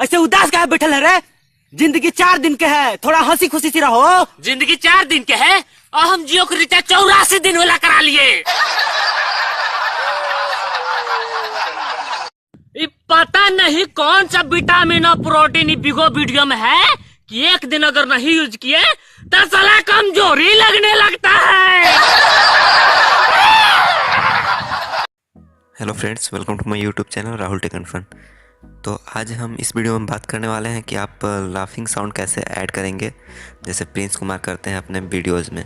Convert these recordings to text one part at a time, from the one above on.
ऐसे उदास काहे बैठल है रे? जिंदगी 4 दिन के है, थोड़ा हंसी खुशी से रहो। जिंदगी 4 दिन के है और हम जियो को रिचार्ज 84 दिन वाला करा लिए। पता नहीं कौन सा विटामिन और प्रोटीन बिगो वीडियो में है कि एक दिन अगर नहीं यूज किए तो साला कमजोरी लगने लगता है। Hello friends, welcome to my YouTube channel Rahul tech and fun. तो आज हम इस वीडियो में बात करने वाले हैं कि आप लाफिंग साउंड कैसे ऐड करेंगे, जैसे प्रिंस कुमार करते हैं अपने वीडियोस में।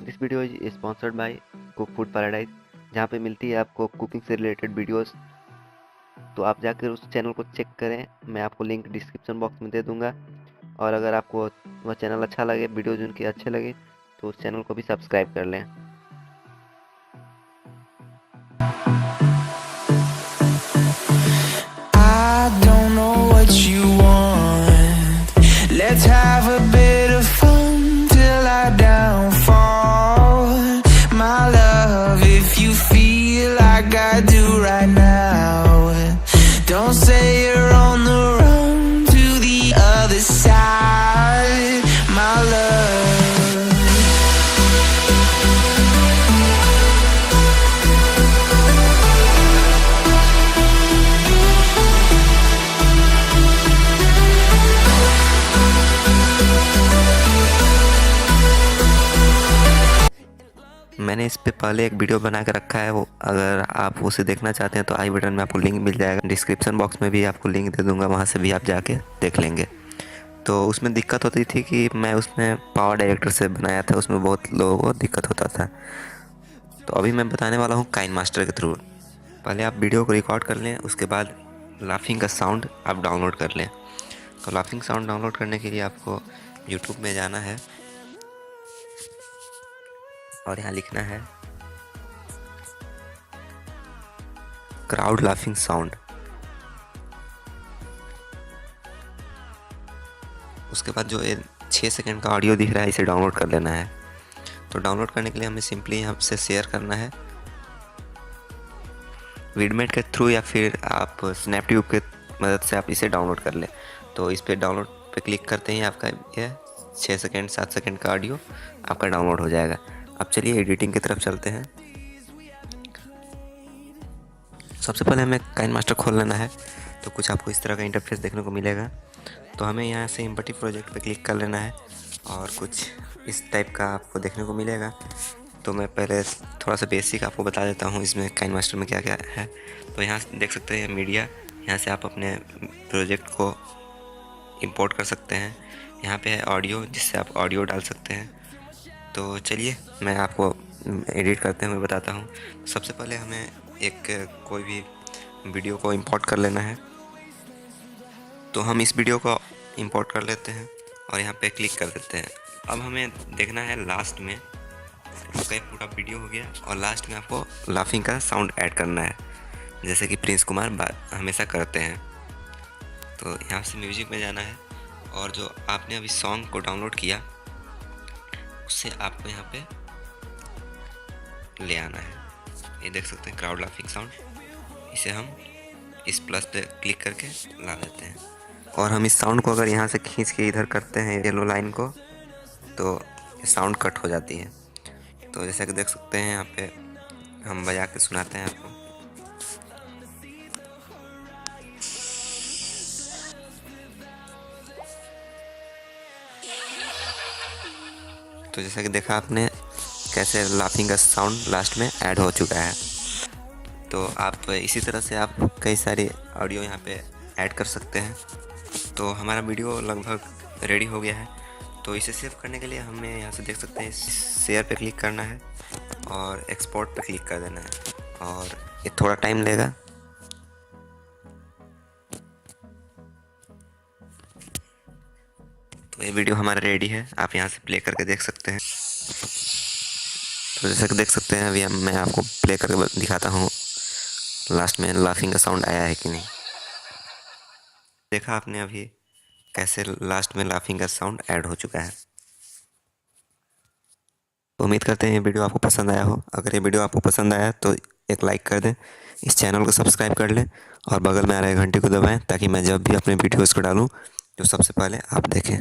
This video is sponsored by cook food paradise, जहाँ पे मिलती है आपको कुकिंग से रिलेटेड वीडियोस। तो आप जाकर उस चैनल को चेक करें, मैं आपको लिंक डिस्क्रिप्शन बॉक्स में दे दूंगा। और अगर आपको वह चैनल अच्छा लगे, वीडियोज उनके अच्छे लगे, तो उस चैनल को भी सब्सक्राइब कर लें। I don't know what you want. Let's have a bit of fun till I downfall. My love, if you feel like I do right now, don't say you're on the run to the other side, my love. मैंने इस पे पहले एक video बना के रखा है, वो अगर आप उसे देखना चाहते हैं तो आई बटन में आपको लिंक मिल जाएगा। डिस्क्रिप्शन बॉक्स में भी आपको लिंक दे दूंगा, वहाँ से भी आप जाके देख लेंगे। तो उसमें दिक्कत होती थी कि मैं उसमें पावर डायरेक्टर से बनाया था, उसमें बहुत लोगों को दिक्कत होता था। तो अभी मैं बताने वाला हूँ काइनमास्टर के थ्रू। पहले आप वीडियो को रिकॉर्ड कर लें, उसके बाद लाफिंग का साउंड आप डाउनलोड कर लें। तो लाफिंग साउंड डाउनलोड करने के लिए आपको यूट्यूब में जाना है और यहाँ लिखना है क्राउड लाफिंग साउंड। उसके बाद जो 6 सेकंड का ऑडियो दिख रहा है, इसे डाउनलोड कर लेना है। तो डाउनलोड करने के लिए हमें सिंपली यहाँ से शेयर करना है वीडमेट के थ्रू, या फिर आप स्नैपट्यूब के मदद से आप इसे डाउनलोड कर लें। तो इस पर डाउनलोड पे क्लिक करते ही आपका यह 6 सेकंड 7 सेकंड का ऑडियो आपका डाउनलोड हो जाएगा। अब चलिए एडिटिंग की तरफ चलते हैं। सबसे पहले हमें काइनमास्टर खोल लेना है। तो कुछ आपको इस तरह का इंटरफेस देखने को मिलेगा। तो हमें यहाँ से इम्पटी प्रोजेक्ट पे क्लिक कर लेना है और कुछ इस टाइप का आपको देखने को मिलेगा। तो मैं पहले थोड़ा सा बेसिक आपको बता देता हूँ इसमें काइनमास्टर में क्या क्या है। तो यहाँ देख सकते हैं मीडिया, यहाँ से आप अपने प्रोजेक्ट को इंपोर्ट कर सकते हैं। यहाँ पे है ऑडियो, जिससे आप ऑडियो डाल सकते हैं। तो चलिए मैं आपको एडिट करते हुए बताता हूँ। सबसे पहले हमें कोई भी वीडियो को इंपोर्ट कर लेना है। तो हम इस वीडियो को इंपोर्ट कर लेते हैं और यहाँ पे क्लिक कर देते हैं। अब हमें देखना है लास्ट में, आपका एक पूरा वीडियो हो गया और लास्ट में आपको लाफिंग का साउंड ऐड करना है, जैसे कि प्रिंस कुमार हमेशा करते हैं। तो यहाँ से म्यूजिक में जाना है और जो आपने अभी सॉन्ग को डाउनलोड किया उससे आपको यहाँ पे ले आना है। ये देख सकते हैं क्राउड लाफिंग साउंड, इसे हम इस प्लस पे क्लिक करके ला देते हैं। और हम इस साउंड को अगर यहाँ से खींच के इधर करते हैं येलो लाइन को, तो साउंड कट हो जाती है। तो जैसा कि देख सकते हैं यहाँ पे हम बजा के सुनाते हैं आपको। तो जैसा कि देखा आपने कैसे लाफिंग का साउंड लास्ट में ऐड हो चुका है। तो आप इसी तरह से आप कई सारे ऑडियो यहाँ पे ऐड कर सकते हैं। तो हमारा वीडियो लगभग रेडी हो गया है। तो इसे सेव करने के लिए हमें यहाँ से देख सकते हैं शेयर पे क्लिक करना है और एक्सपोर्ट पे क्लिक कर देना है, और ये थोड़ा टाइम लेगा। तो ये वीडियो हमारा रेडी है, आप यहाँ से प्ले करके देख सकते हैं। तो जैसा कि देख सकते हैं अभी मैं आपको प्ले करके दिखाता हूँ लास्ट में लाफिंग का साउंड आया है कि नहीं। देखा आपने अभी कैसे लास्ट में लाफिंग का साउंड ऐड हो चुका है। तो उम्मीद करते हैं ये वीडियो आपको पसंद आया हो। अगर ये वीडियो आपको पसंद आया तो एक लाइक कर दें, इस चैनल को सब्सक्राइब कर लें और बगल में आ रहे घंटे को दबाएं ताकि मैं जब भी अपने वीडियोज़ को डालूँ तो सबसे पहले आप देखें।